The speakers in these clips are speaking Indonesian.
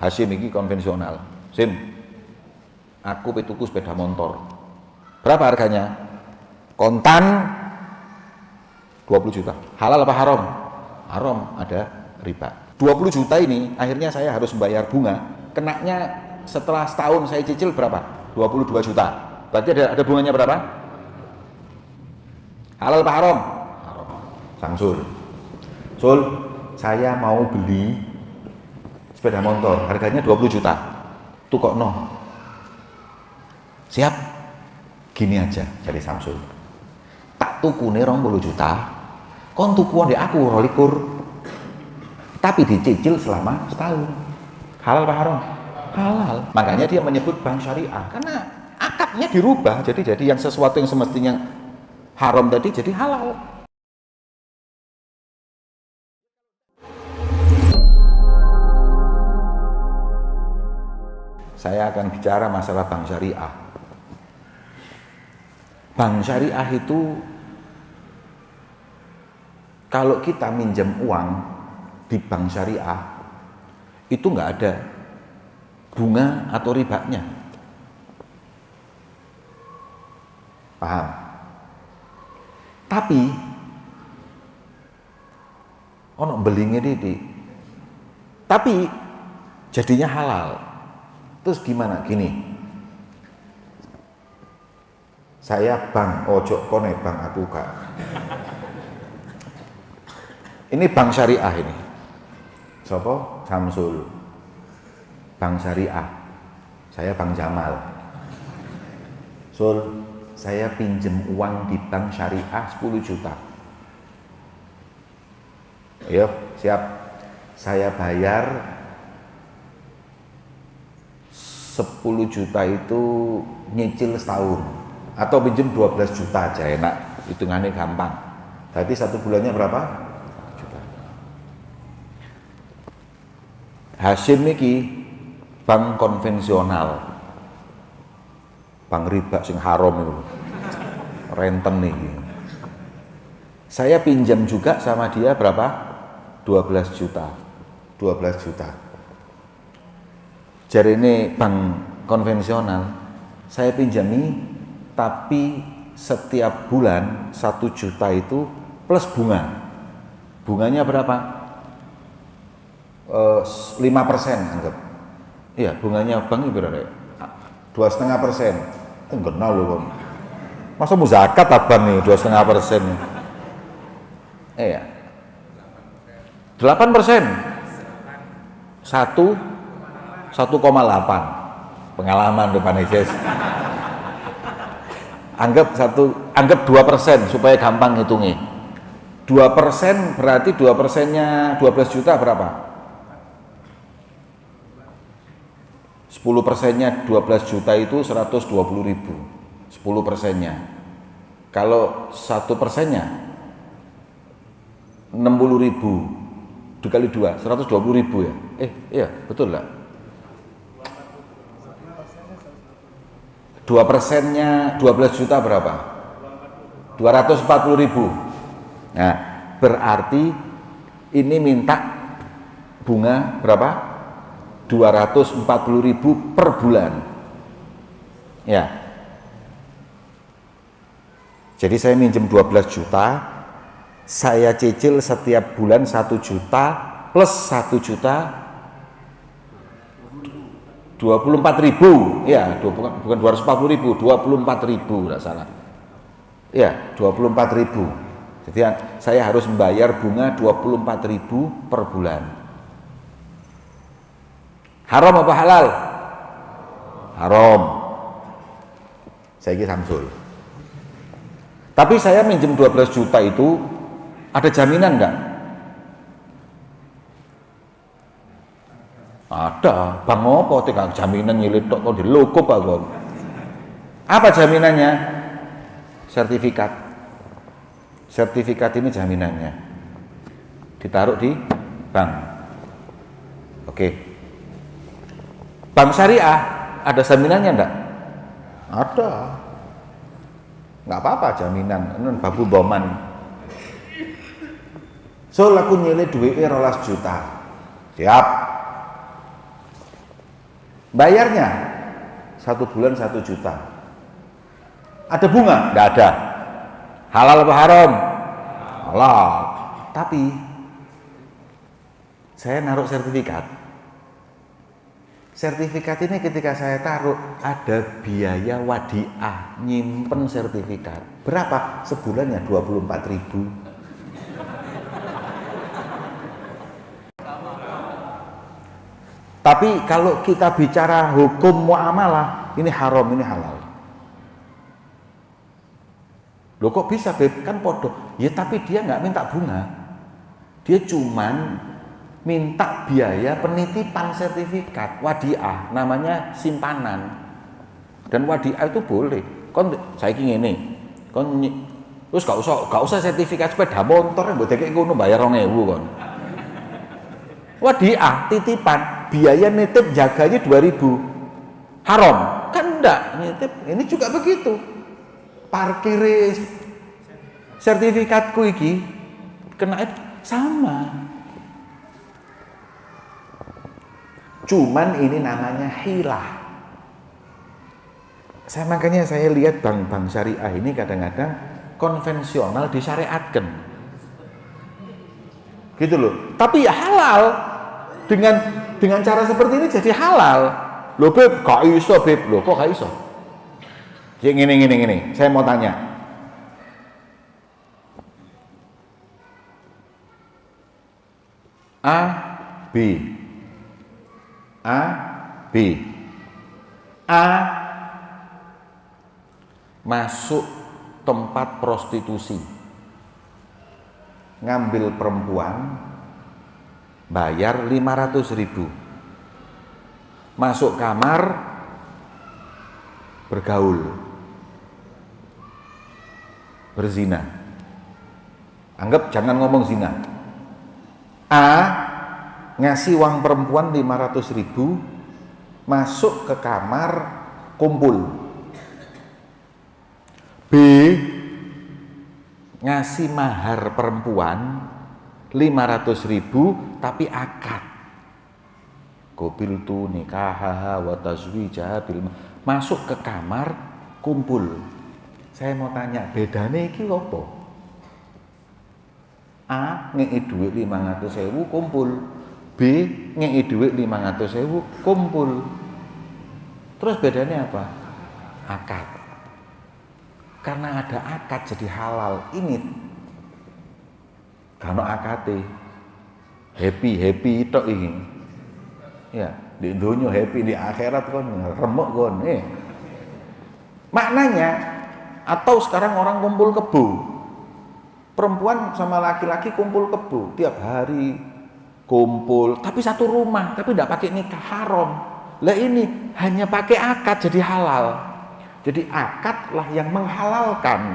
Hasim ini konvensional. Sim, aku tuku sepeda motor. Berapa harganya? Kontan 20 juta. Halal apa haram? Haram, ada riba. 20 juta ini akhirnya saya harus membayar bunga. Kenaknya setelah setahun saya cicil berapa? 22 juta. Berarti ada bunganya berapa? Halal apa haram? Haram. Samsul. Sul, saya mau beli sepeda motor, harganya 20 juta. Tukokno. Siap? Gini aja, jadi Samsul. Tak tukune 20 juta, kon tukuan di aku 22. Tapi dicicil selama setahun. Halal apa haram? Halal. Makanya dia menyebut bank syariah, karena akadnya dirubah, jadi yang sesuatu yang semestinya haram tadi jadi halal. Saya akan bicara masalah bank syariah. Bank syariah itu kalau kita minjem uang di bank syariah itu nggak ada bunga atau ribanya. Paham? Tapi ono belinge didik. Tapi jadinya halal. Terus gimana? Gini, saya bank ojo kone bank aku kak. Ini bank syariah ini. Sopo? Samsul. Bank syariah. Saya Bang Jamal. Sul, saya pinjem uang di bank syariah 10 juta. Ayo, siap. Saya bayar 10 juta itu nyicil setahun, atau pinjem 12 juta aja enak, hitungannya gampang. Berarti satu bulannya berapa? Juta. Hasim niki bank konvensional, bank riba sing haram itu, renten niki. Saya pinjam juga sama dia berapa? 12 juta. 12 juta. Jadi ini bank konvensional, saya pinjami, tapi setiap bulan 1 juta itu plus bunga. Bunganya berapa? 5% anggap. Iya, bunganya bank itu berapa? 2,5%. Enggak kenal loh. Masa mau zakat abang nih 2,5%? Iya. 8%. 1,8 pengalaman depan Yesus. Anggap 2% supaya gampang ngitungnya. 2% berarti 2%-nya 12 juta berapa? 10%-nya 12 juta itu 120.000. 10%-nya. Kalau 1%-nya 60.000 dikali 2, 120.000 ya? Iya, betul lah. 2%-nya 12 juta berapa? 240.000. Nah, berarti ini minta bunga berapa? 240.000 per bulan. Ya. Jadi saya minjem 12 juta, saya cicil setiap bulan 1 juta plus 1 juta 24.000, ya, bukan 240.000, 24.000 tidak salah. Ya, 24.000. Jadi saya harus membayar bunga 24.000 per bulan. Haram apa halal? Haram. Saya ini Samsul. Tapi saya minjem 12 juta itu ada jaminan enggak? Ada. Bang apa tinggal jaminan nyilit tok kok dilukup aku. Apa jaminannya? Sertifikat. Sertifikat ini jaminannya. Ditaruh di bank. Oke. Bank syariah ada jaminannya enggak? Ada. Enggak apa-apa jaminan. Ini babu boman. So aku nyilit duitnya 12 juta. Siap. Bayarnya 1 bulan 1 juta. Ada bunga? Nggak ada. Halal apa haram? Halal. Tapi saya naruh sertifikat. Sertifikat ini ketika saya taruh ada biaya wadiah nyimpen sertifikat. Berapa? Sebulannya 24.000. Tapi kalau kita bicara hukum muamalah, ini haram, ini halal. Loh kok bisa Beb? Kan podo. Ya tapi dia nggak minta bunga. Dia cuman minta biaya penitipan sertifikat wadiah, namanya simpanan. Dan wadiah itu boleh. Kon saiki ngene. Kon terus gak usah sertifikat sepeda motor mbok dekek ngono bayar 2.000 kon. Wadiah titipan, biaya nitip jaganya 2.000. Haram? Kan enggak, nitip. Ini juga begitu. Parkir sertifikatku iki kena sama. Cuman ini namanya hilah. Makanya saya lihat bank-bank syariah ini kadang-kadang konvensional disyariatkan. Gitu loh. Tapi ya halal. Dengan cara seperti ini jadi halal. Loh Beb, gak iso Beb. Loh kok gak iso? Jadi gini. Saya mau tanya. A, B. A masuk tempat prostitusi, ngambil perempuan, bayar 500.000, masuk kamar, bergaul, berzina. Anggap jangan ngomong zina. A ngasih uang perempuan 500.000, masuk ke kamar, kumpul. B ngasih mahar perempuan 500.000 tapi akad. Qabil tu nikahaha wa tazwijaha bil, masuk ke kamar, kumpul. Saya mau tanya, bedanya iki apa? A ngeki duit 500.000 kumpul. B ngeki duit 500.000 kumpul. Terus bedanya apa? Akad. Karena ada akad jadi halal. Ini karena akad happy tok ini. Ya, di dunia happy, di akhirat kon remuk kon. Maknanya, atau sekarang orang kumpul kebo. Perempuan sama laki-laki kumpul kebo tiap hari. Kumpul, tapi satu rumah, tapi tidak pakai nikah, haram. Lah ini hanya pakai akad jadi halal. Jadi akadlah yang menghalalkan.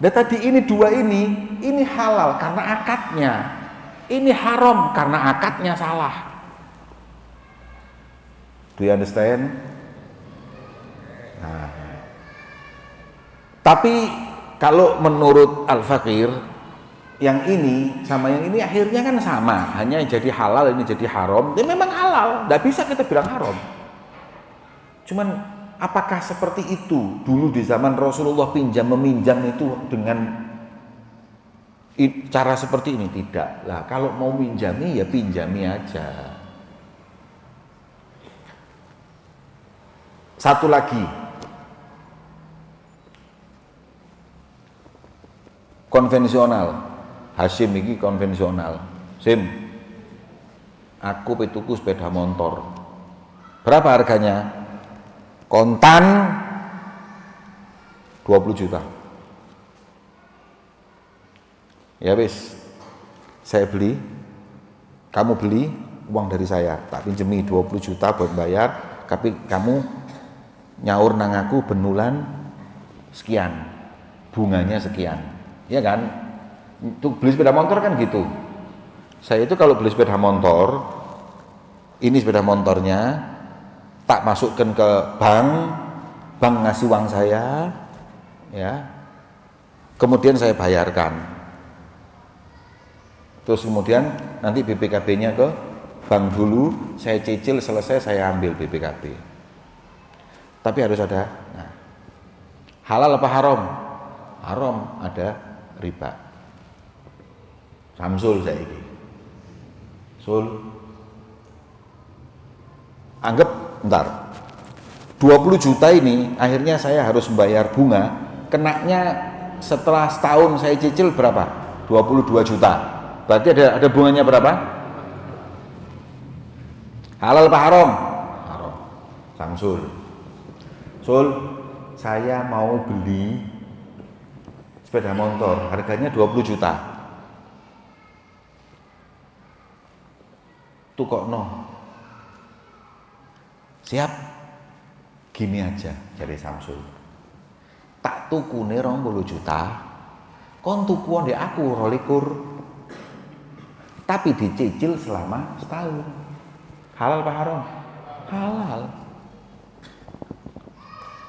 Dan tadi ini dua ini halal karena akadnya. Ini haram karena akadnya salah. Do you understand? Nah. Tapi kalau menurut Al-Fakir, yang ini sama yang ini akhirnya kan sama, hanya jadi halal ini jadi haram. Ya memang halal, tidak bisa kita bilang haram. Cuman apakah seperti itu dulu di zaman Rasulullah meminjam itu dengan cara seperti ini? Tidak lah. Kalau mau minjami ya pinjami aja. Satu lagi, konvensional. Hasim ini konvensional. Sim, aku tuku sepeda motor. Berapa harganya? Kontan 20 juta. Ya wis, saya beli, kamu beli, uang dari saya, tak pinjemi 20 juta buat bayar, tapi kamu nyaur nang aku benulan sekian, bunganya sekian, ya kan? Untuk beli sepeda motor kan gitu. Saya itu kalau beli sepeda motor, ini sepeda motornya tak masukkan ke bank ngasih uang saya, ya. Kemudian saya bayarkan. Terus kemudian nanti BPKB-nya ke bank dulu, saya cicil, selesai saya ambil BPKB. Tapi harus ada, nah, halal apa haram? Haram, ada riba. Samsul saya ini. Sul, anggap bentar, 20 juta ini akhirnya saya harus membayar bunga, kenaknya setelah setahun saya cicil berapa? 22 juta. Berarti ada bunganya berapa? Halal apa haram? Haram. Samsul. Sul, saya mau beli sepeda motor, harganya 20 juta. Tuh kok no? Siap? Gini aja, jadi Samsul. Tak tukune 20 juta, kon tukuan di aku 22. Tapi dicicil selama setahun. Halal apa haram? Halal.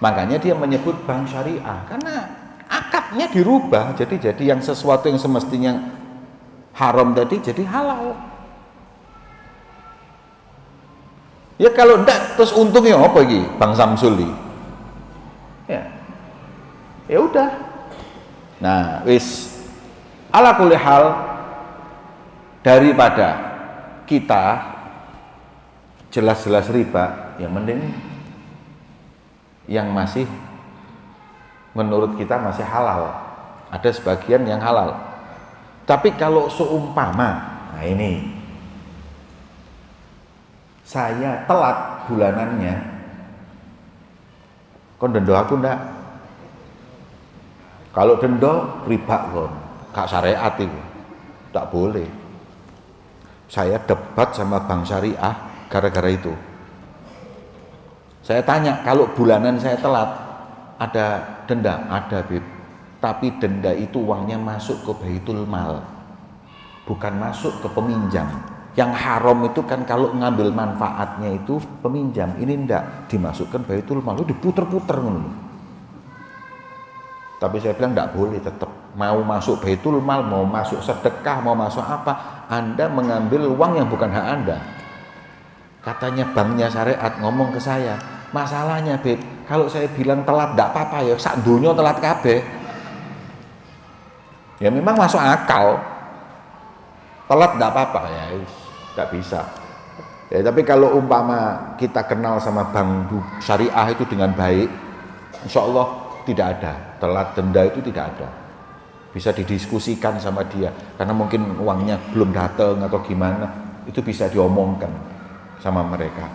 Makanya dia menyebut bank syariah, karena akadnya dirubah, jadi yang sesuatu yang semestinya haram tadi jadi halal. Ya kalau enggak terus untungnya apa lagi Bang Samsul ini? Ya udah. Nah, wis ala kulli hal, daripada kita jelas-jelas riba, yang mending yang masih menurut kita masih halal. Ada sebagian yang halal. Tapi kalau seumpama, nah ini saya telat bulanannya, kon dendo aku ndak? Kalau dendo riba kon, gak syariat itu, tak boleh. Saya debat sama bank syariah gara-gara itu. Saya tanya, kalau bulanan saya telat, ada denda? Ada, Bib. Tapi denda itu uangnya masuk ke Baitul Mal, bukan masuk ke peminjam. Yang haram itu kan kalau ngambil manfaatnya itu peminjam. Ini ndak, dimasukkan Baitul Mal, itu diputer-puter. Tapi saya bilang ndak boleh, tetap mau masuk Baitul Mal, mau masuk sedekah, mau masuk apa, Anda mengambil uang yang bukan hak Anda. Katanya banknya syariat ngomong ke saya, masalahnya Beb, kalau saya bilang telat ndak apa-apa ya, sak dunia telat kabeh. Ya memang masuk akal, telat ndak apa-apa ya, ndak bisa. Ya, tapi kalau umpama kita kenal sama bank syariah itu dengan baik, insya Allah tidak ada, telat denda itu tidak ada. Bisa didiskusikan sama dia, karena mungkin uangnya belum datang atau gimana, itu bisa diomongkan sama mereka.